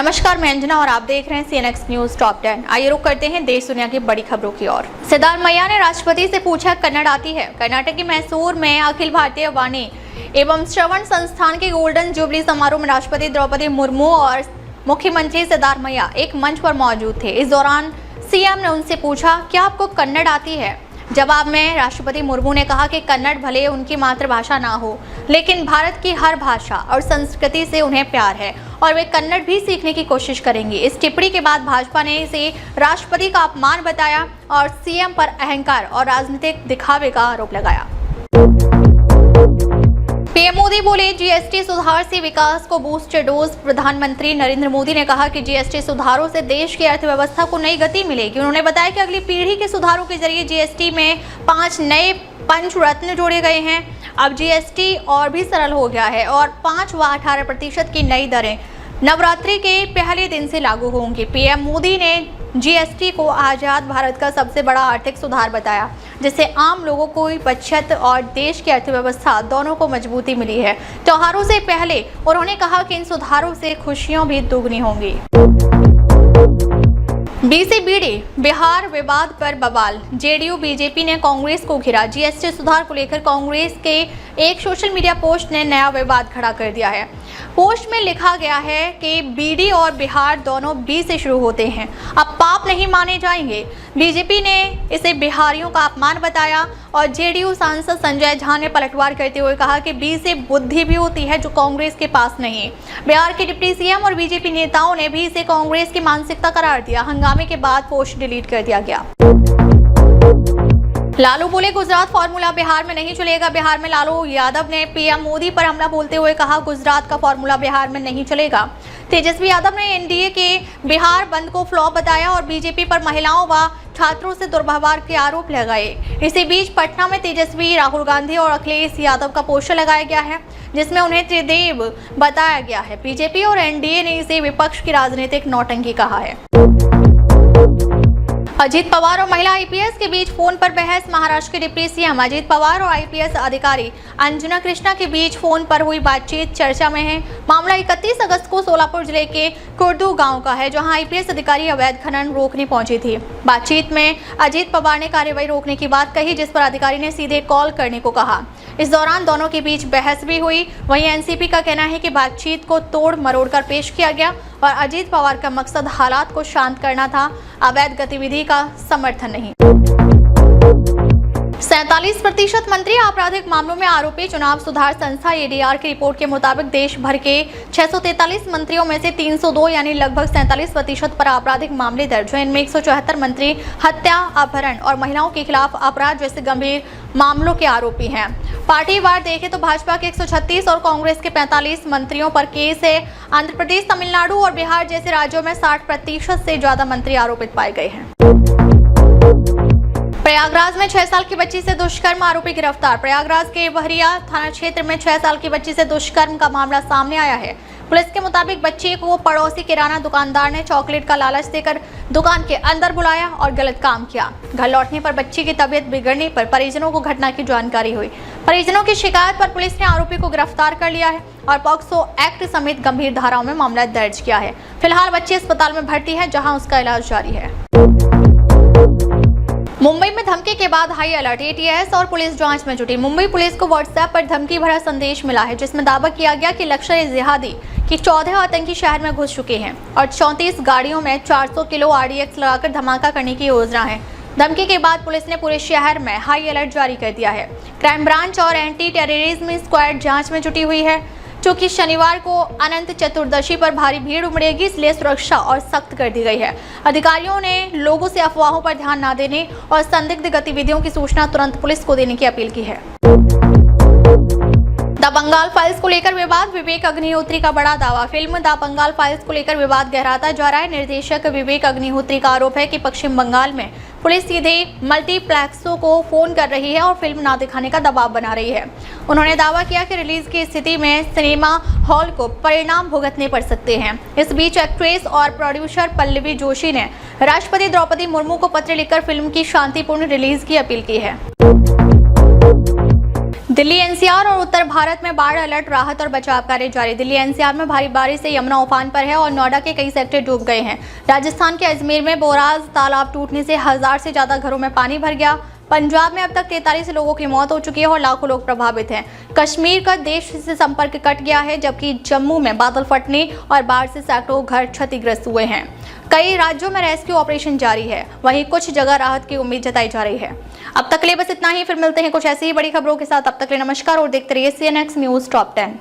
नमस्कार, मैं अंजना और आप देख रहे हैं CNX न्यूज टॉप 10। आइए रुक करते हैं देश दुनिया की बड़ी खबरों की ओर। सिद्धारमैया ने राष्ट्रपति से पूछा, कन्नड़ आती है? कर्नाटक के मैसूर में अखिल भारतीय वाणी एवं श्रवण संस्थान के गोल्डन जुबली समारोह में राष्ट्रपति द्रौपदी मुर्मू और मुख्यमंत्री सिद्धारमैया एक मंच पर मौजूद थे। इस दौरान सीएम ने उनसे पूछा, क्या आपको कन्नड़ आती है? जवाब में राष्ट्रपति मुर्मू ने कहा कि कन्नड़ भले उनकी मातृभाषा ना हो, लेकिन भारत की हर भाषा और संस्कृति से उन्हें प्यार है और वे कन्नड़ भी सीखने की कोशिश करेंगी। इस टिप्पणी के बाद भाजपा ने इसे राष्ट्रपति का अपमान बताया और सीएम पर अहंकार और राजनीतिक दिखावे का आरोप लगाया। पीएम मोदी बोले, जीएसटी सुधार से विकास को बूस्ट डोज। प्रधानमंत्री नरेंद्र मोदी ने कहा कि जीएसटी सुधारों से देश की अर्थव्यवस्था को नई गति मिलेगी। उन्होंने बताया कि अगली पीढ़ी के सुधारों के जरिए जीएसटी में 5 नए पंचरत्न जोड़े गए हैं। अब जीएसटी और भी सरल हो गया है और 5 व 18% की नई दरें नवरात्रि के पहले दिन से लागू होंगी। पीएम मोदी ने जीएसटी को आजाद भारत का सबसे बड़ा आर्थिक सुधार बताया, जिससे आम लोगों को बचत और देश की अर्थव्यवस्था दोनों को मजबूती मिली है। त्योहारों से पहले उन्होंने कहा कि इन सुधारों से खुशियां भी दुगनी होंगी। बीसीबीडी बिहार विवाद पर बवाल। जेडीयू बीजेपी ने कांग्रेस को घिरा। जीएसटी सुधार को लेकर कांग्रेस के एक सोशल मीडिया पोस्ट ने नया विवाद खड़ा कर दिया है। पोस्ट में लिखा गया है कि बीडी और बिहार दोनों बी से शुरू होते हैं, अब पाप नहीं माने जाएंगे। बीजेपी ने इसे बिहारियों का अपमान बताया और जेडीयू सांसद संजय झा ने पलटवार करते हुए कहा कि बी से बुद्धि भी होती है जो कांग्रेस के पास नहीं। बिहार के डिप्टी सीएम और बीजेपी नेताओं ने भी इसे कांग्रेस की मानसिकता करार दिया। हंगामे के बाद पोस्ट डिलीट कर दिया गया। लालू बोले, गुजरात फॉर्मूला बिहार में नहीं चलेगा। बिहार में लालू यादव ने पीएम मोदी पर हमला बोलते हुए कहा, गुजरात का फॉर्मूला बिहार में नहीं चलेगा। तेजस्वी यादव ने एनडीए के बिहार बंद को फ्लॉप बताया और बीजेपी पर महिलाओं व छात्रों से दुर्व्यवहार के आरोप लगाए। इसी बीच पटना में तेजस्वी, राहुल गांधी और अखिलेश यादव का पोस्टर लगाया गया है, जिसमें उन्हें त्रिदेव बताया गया है। बीजेपी और एनडीए ने इसे विपक्ष की राजनीतिक नौटंकी कहा है। अजीत पवार और महिला आईपीएस के बीच फोन पर बहस। महाराष्ट्र के डिप्टी सीएम अजीत पवार और आईपीएस अधिकारी अंजना कृष्णा के बीच फोन पर हुई बातचीत चर्चा में है। मामला 31 अगस्त को सोलापुर जिले के कुर्दू गांव का है, जहां आईपीएस अधिकारी अवैध खनन रोकने पहुंची थी। बातचीत में अजीत पवार ने कार्रवाई रोकने की बात कही, जिस पर अधिकारी ने सीधे कॉल करने को कहा। इस दौरान दोनों के बीच बहस भी हुई। वहीं एनसीपी का कहना है कि बातचीत को तोड़ मरोड़ कर पेश किया गया और अजीत पवार का मकसद हालात को शांत करना था, अवैध गतिविधि का समर्थन नहीं। 47% मंत्री आपराधिक मामलों में आरोपी। चुनाव सुधार संस्था एडीआर की रिपोर्ट के मुताबिक देश भर के 643 मंत्रियों में से 302 यानी लगभग 47% पर आपराधिक मामले दर्ज हैं। इनमें 174 मंत्री हत्या, अपहरण और महिलाओं के खिलाफ अपराध जैसे गंभीर मामलों के आरोपी हैं। पार्टीवार देखें तो भाजपा के 136 और कांग्रेस के 45 मंत्रियों पर केस है। आंध्र प्रदेश, तमिलनाडु और बिहार जैसे राज्यों में 60% से ज्यादा मंत्री आरोपित पाए गए हैं। प्रयागराज में 6 साल की बच्ची से दुष्कर्म आरोपी गिरफ्तार। प्रयागराज के बहरिया थाना क्षेत्र में 6 साल की बच्ची से दुष्कर्म का मामला सामने आया है। पुलिस के मुताबिक बच्ची को पड़ोसी किराना दुकानदार ने चॉकलेट का लालच देकर दुकान के अंदर बुलाया और गलत काम किया। घर लौटने पर बच्ची की तबीयत बिगड़ने पर परिजनों को घटना की जानकारी हुई। परिजनों की शिकायत पर पुलिस ने आरोपी को गिरफ्तार कर लिया है और पॉक्सो एक्ट समेत गंभीर धाराओं में मामला दर्ज किया है। फिलहाल बच्ची अस्पताल में भर्ती है, जहाँ उसका इलाज जारी है। मुंबई में धमकी के बाद हाई अलर्ट। एटीएस और पुलिस जांच में जुटी। मुंबई पुलिस को व्हाट्सएप पर धमकी भरा संदेश मिला है, जिसमें दावा किया गया कि लश्कर-ए-जिहादी की 14 आतंकी शहर में घुस चुके हैं और 34 गाड़ियों में 400 किलो आरडीएक्स लगाकर धमाका करने की योजना है। धमकी के बाद पुलिस ने पूरे शहर में हाई अलर्ट जारी कर दिया है। क्राइम ब्रांच और एंटी टेररिज्म स्क्वाड जांच में जुटी हुई है। चूंकि शनिवार को अनंत चतुर्दशी पर भारी भीड़ उमड़ेगी, इसलिए सुरक्षा और सख्त कर दी गई है। अधिकारियों ने लोगों से अफवाहों पर ध्यान न देने और संदिग्ध गतिविधियों की सूचना तुरंत पुलिस को देने की अपील की है। द बंगाल फाइल्स को लेकर विवाद। विवेक अग्निहोत्री का बड़ा दावा। फिल्म द बंगाल फाइल्स को लेकर विवाद गहराता जा रहा है। निर्देशक विवेक अग्निहोत्री का आरोप है कि पश्चिम बंगाल में पुलिस सीधे मल्टीप्लेक्सों को फोन कर रही है और फिल्म ना दिखाने का दबाव बना रही है। उन्होंने दावा किया कि रिलीज की स्थिति में सिनेमा हॉल को परिणाम भुगतने पड़ सकते हैं। इस बीच एक्ट्रेस और प्रोड्यूसर पल्लवी जोशी ने राष्ट्रपति द्रौपदी मुर्मू को पत्र लिखकर फिल्म की शांतिपूर्ण रिलीज की अपील की है। दिल्ली एनसीआर और उत्तर भारत में बाढ़ अलर्ट, राहत और बचाव कार्य जारी। दिल्ली एनसीआर में भारी बारिश से यमुना उफान पर है और नोएडा के कई सेक्टर डूब गए हैं। राजस्थान के अजमेर में बोराज तालाब टूटने से 1000 से ज्यादा घरों में पानी भर गया। पंजाब में अब तक 43 लोगों की मौत हो चुकी है और लाखों लोग प्रभावित हैं। कश्मीर का देश से संपर्क कट गया है, जबकि जम्मू में बादल फटने और बाढ़ से सैकड़ों घर क्षतिग्रस्त हुए हैं। कई राज्यों में रेस्क्यू ऑपरेशन जारी है, वहीं कुछ जगह राहत की उम्मीद जताई जा रही है। अब तक के लिए बस इतना ही, फिर मिलते हैं कुछ ऐसी ही बड़ी खबरों के साथ। अब तक के लिए नमस्कार और देखते रहिए CNX न्यूज़ टॉप 10।